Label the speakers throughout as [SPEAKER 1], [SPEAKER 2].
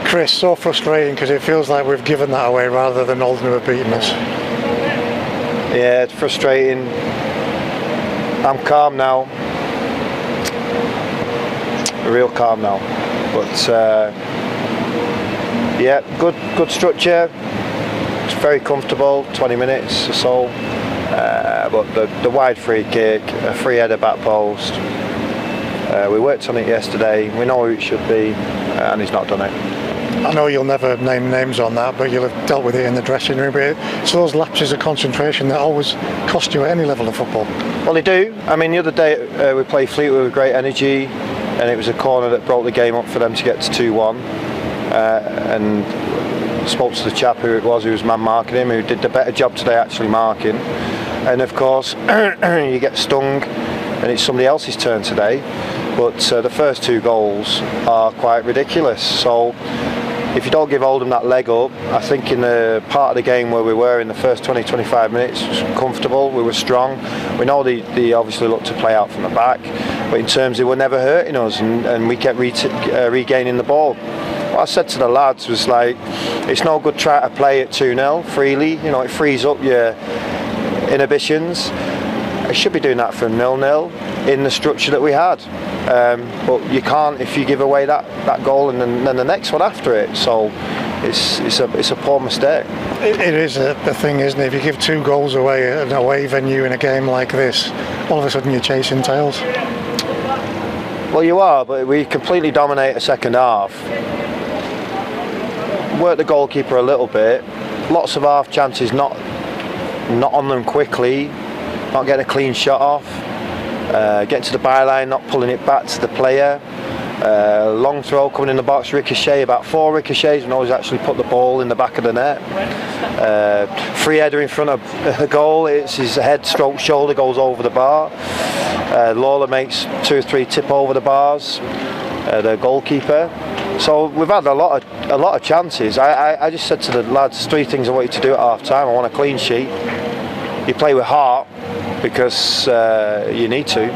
[SPEAKER 1] Chris, so frustrating because it feels like we've given that away rather than Oldham have beaten us.
[SPEAKER 2] Yeah, it's frustrating. I'm calm now. Real calm now. But yeah, good structure. It's very comfortable. 20 minutes or so. But the wide free kick, a free header back post. We worked on it yesterday. We know who it should be, and he's not done it.
[SPEAKER 1] I know you'll never name names on that, but you'll have dealt with it in the dressing room. But it's those lapses of concentration that always cost you at any level of football.
[SPEAKER 2] Well, they do. I mean, the other day we played Fleetwood with great energy, and it was a corner that broke the game up for them to get to 2-1. And spoke to the chap who was man marking him, who did the better job today actually marking. And of course, you get stung, and it's somebody else's turn today. But the first 2 goals are quite ridiculous. So if you don't give Oldham that leg up, I think in the part of the game where we were in the first 20-25 minutes, it was comfortable, we were strong. We know they obviously looked to play out from the back, but in terms they were never hurting us, and we kept regaining the ball. What I said to the lads was like, it's no good trying to play at 2-0 freely, you know, it frees up your inhibitions. I should be doing that from 0-0 in the structure that we had. But you can't if you give away that goal and then the next one after it. So it's a poor mistake.
[SPEAKER 1] It is a thing, isn't it? If you give 2 goals away at an away venue in a game like this, all of a sudden you're chasing tails.
[SPEAKER 2] Well, you are, but we completely dominate a second half. Work the goalkeeper a little bit. Lots of half chances, not on them quickly, not getting a clean shot off. Getting to the byline, not pulling it back to the player. Long throw coming in the box, ricochet, about 4 ricochets, and always actually put the ball in the back of the net. Free header in front of the goal, it's his head stroke shoulder goes over the bar. Lawler makes 2 or 3 tip over the bars, the goalkeeper. So we've had a lot of chances. I just said to the lads, 3 things I want you to do at half time. I want a clean sheet. You play with heart, because you need to,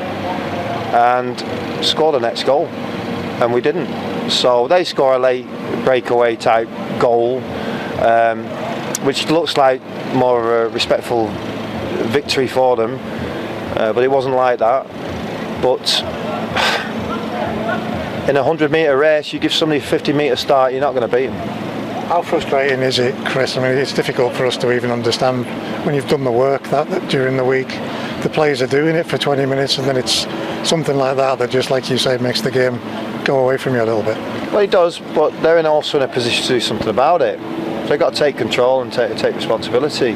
[SPEAKER 2] and score the next goal, and we didn't. So they score a late breakaway type goal, which looks like more of a respectful victory for them, but it wasn't like that. But in a 100-metre race, you give somebody a 50-metre start, you're not going to beat them.
[SPEAKER 1] How frustrating is it, Chris? I mean, it's difficult for us to even understand when you've done the work that during the week. The players are doing it for 20 minutes, and then it's something like that just, like you say, makes the game go away from you a little bit.
[SPEAKER 2] Well, it does, but they're also in a position to do something about it. So they've got to take control and take responsibility.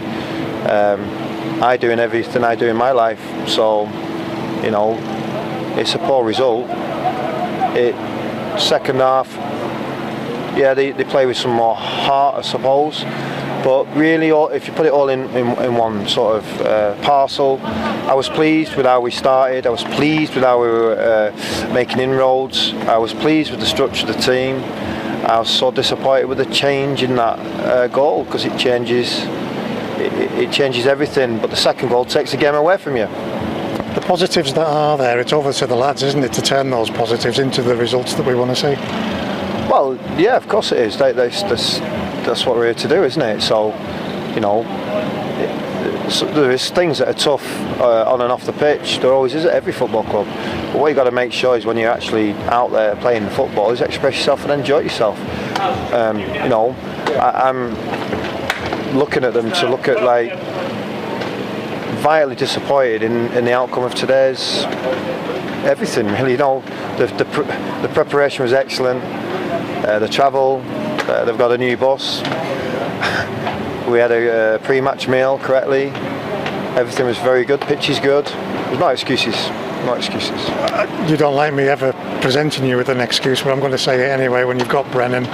[SPEAKER 2] I do in everything I do in my life, so, you know, it's a poor result. Second half, yeah, they play with some more heart, I suppose. But really, if you put it all in one sort of parcel, I was pleased with how we started. I was pleased with how we were making inroads. I was pleased with the structure of the team. I was so disappointed with the change in that goal, because it changes everything. But the second goal takes the game away from you.
[SPEAKER 1] The positives that are there, it's over to the lads, isn't it, to turn those positives into the results that we want to see?
[SPEAKER 2] Well, yeah, of course it is. That's what we're here to do, isn't it? So, you know, there is things that are tough on and off the pitch. There always is at every football club. But what you've got to make sure is when you're actually out there playing the football is express yourself and enjoy yourself. You know, I'm looking at them to look at, like, vitally disappointed in the outcome of today's everything, really. You know, the preparation was excellent. The travel, they've got a new bus. We had a pre-match meal correctly. Everything was very good. Pitch is good. There's no excuses. No excuses.
[SPEAKER 1] You don't like me ever presenting you with an excuse, but I'm going to say it anyway. When you've got Brennan,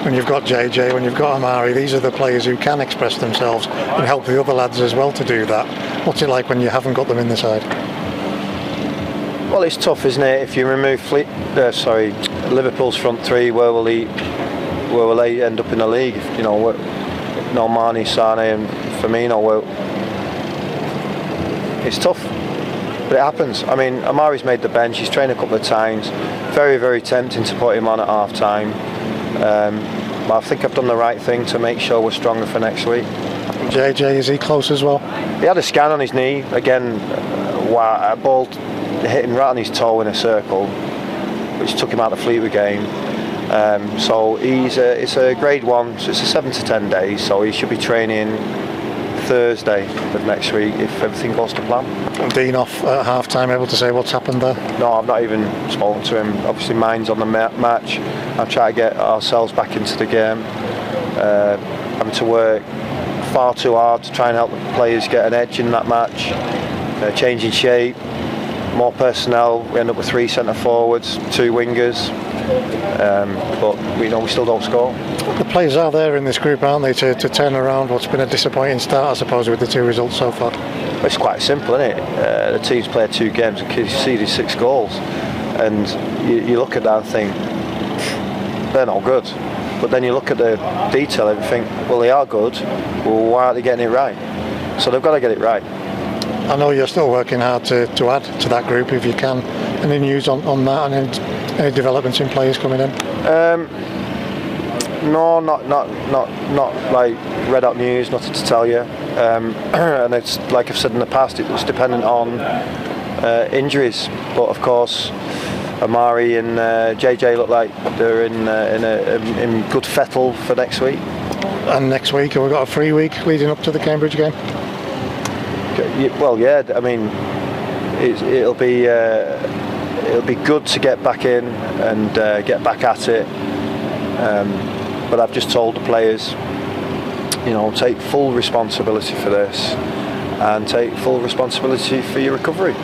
[SPEAKER 1] when you've got JJ, when you've got Amari, these are the players who can express themselves and help the other lads as well to do that. What's it like when you haven't got them in the side?
[SPEAKER 2] Well, it's tough, isn't it? If you remove Liverpool's front 3, where will they end up in the league? You know, no Mane, Sane, and Firmino. Well, it's tough, but it happens. I mean, Amari's made the bench. He's trained a couple of times. Very, very tempting to put him on at half time. But I think I've done the right thing to make sure we're stronger for next week.
[SPEAKER 1] JJ, is he close as well?
[SPEAKER 2] He had a scan on his knee again. A ball hitting right on his toe in a circle, which took him out of the Fleetwood game. So it's a grade 1, so it's a 7 to 10 days. So he should be training Thursday of next week if everything goes to plan.
[SPEAKER 1] And Dean off at half time, able to say what's happened there?
[SPEAKER 2] No, I've not even spoken to him. Obviously mine's on the match. I'm trying to get ourselves back into the game. Having to work far too hard to try and help the players get an edge in that match. Changing shape, more personnel. We end up with 3 centre forwards, 2 wingers. But we still don't score.
[SPEAKER 1] The players are there in this group, aren't they, to turn around what's been a disappointing start, I suppose, with the 2 results so far?
[SPEAKER 2] It's quite simple, isn't it? The team's played 2 games and conceded 6 goals, and you look at that and think they're not good. But then you look at the detail and think, well, they are good. Well, why aren't they getting it right? So they've got to get it right.
[SPEAKER 1] I know you're still working hard to add to that group if you can. Any news on that, and any developments in players coming in?
[SPEAKER 2] No, not like red hot news, nothing to tell you. And it's like I've said in the past, it was dependent on injuries. But of course, Amari and JJ look like they're in good fettle for next week.
[SPEAKER 1] And next week, have we got a free week leading up to the Cambridge game?
[SPEAKER 2] Well, yeah. I mean, it'll be good to get back in and get back at it. But I've just told the players, take full responsibility for this and take full responsibility for your recovery.